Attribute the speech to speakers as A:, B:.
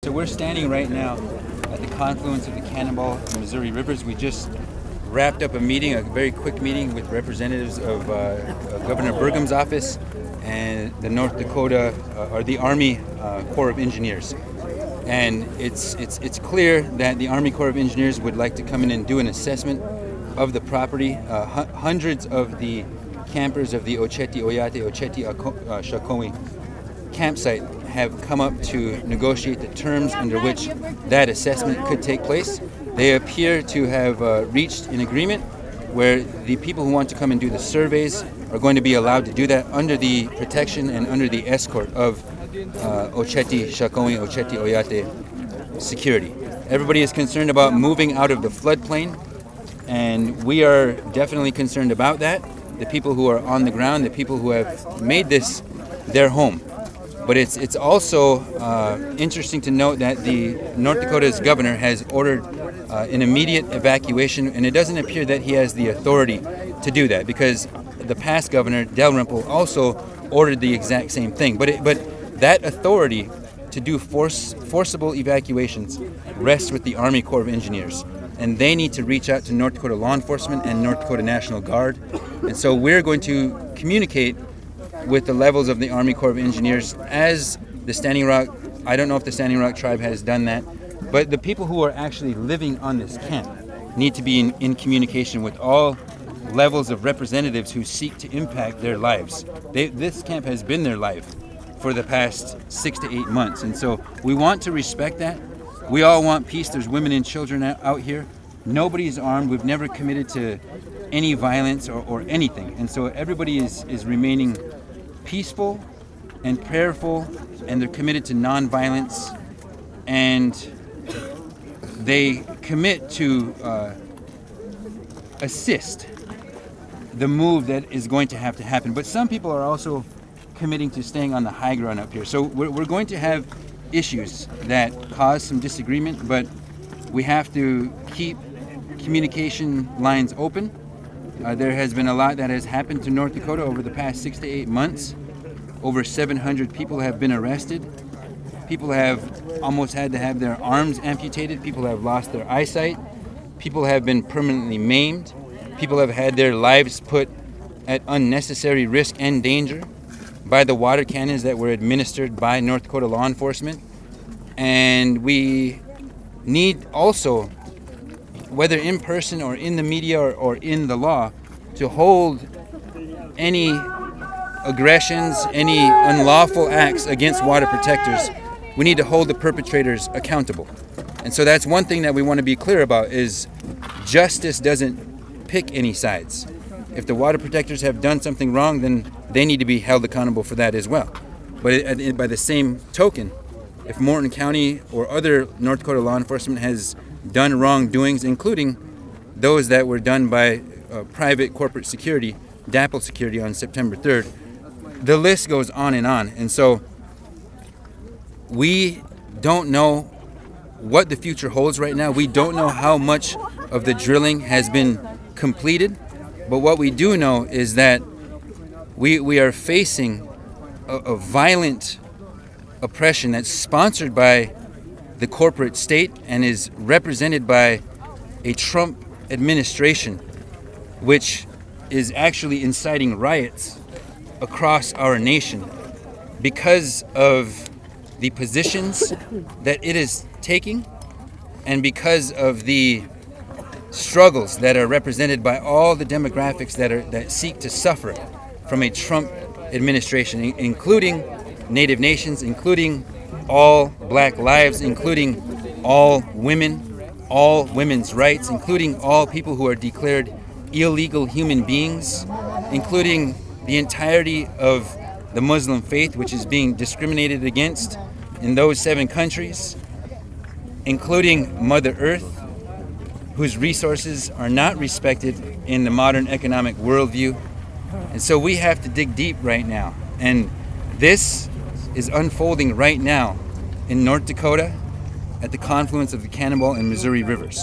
A: So we're standing right now at the confluence of the Cannonball and Missouri rivers. We just wrapped up a meeting, a very quick meeting with representatives of Governor Burgum's office and the North Dakota, or the Army Corps of Engineers. And it's clear that the Army Corps of Engineers would like to come in and do an assessment of the property. Hundreds of the campers of the Oceti Sakowin campsite have come up to negotiate the terms under which that assessment could take place. They appear to have reached an agreement where the people who want to come and do the surveys are going to be allowed to do that under the protection and under the escort of Oceti Sakowin, Oceti security. Everybody is concerned about moving out of the floodplain, and we are definitely concerned about that. The people who are on the ground, the people who have made this their home. But it's also interesting to note that the North Dakota's governor has ordered an immediate evacuation, and it doesn't appear that he has the authority to do that, because the past governor, Dalrymple, also ordered the exact same thing. But that authority to do forcible evacuations rests with the Army Corps of Engineers, and they need to reach out to North Dakota law enforcement and North Dakota National Guard. And so we're going to communicate with the levels of the Army Corps of Engineers as the Standing Rock. I don't know if the Standing Rock tribe has done that, but the people who are actually living on this camp need to be in communication with all levels of representatives who seek to impact their lives. This camp has been their life for the past 6 to 8 months, and so we want to respect that. We all want peace. There's women and children out here. Nobody's armed. We've never committed to any violence or anything, and so everybody is remaining peaceful and prayerful, and they're committed to nonviolence, and they commit to assist the move that is going to have to happen. But some people are also committing to staying on the high ground up here. So we're going to have issues that cause some disagreement, but we have to keep communication lines open. There has been a lot that has happened to North Dakota over the past 6 to 8 months. Over 700 people have been arrested. People have almost had to have their arms amputated. People have lost their eyesight. People have been permanently maimed. People have had their lives put at unnecessary risk and danger by the water cannons that were administered by North Dakota law enforcement. And we need also, whether in person or in the media or in the law, to hold any aggressions, any unlawful acts against water protectors. We need to hold the perpetrators accountable. And so that's one thing that we want to be clear about, is justice doesn't pick any sides. If the water protectors have done something wrong, then they need to be held accountable for that as well. But by the same token, if Morton County or other North Dakota law enforcement has done wrongdoings, including those that were done by private corporate security, DAPL Security, on September 3rd, the list goes on. And so we don't know what the future holds right now. We don't know how much of the drilling has been completed, but what we do know is that we are facing a violent oppression that's sponsored by the corporate state and is represented by a Trump administration, which is actually inciting riots across our nation because of the positions that it is taking and because of the struggles that are represented by all the demographics that seek to suffer from a Trump administration, including Native nations, including all black lives, including all women, all women's rights, including all people who are declared illegal human beings, including the entirety of the Muslim faith, which is being discriminated against in those 7 countries, including Mother Earth, whose resources are not respected in the modern economic worldview. And so we have to dig deep right now. And this is unfolding right now in North Dakota at the confluence of the Cannonball and Missouri rivers.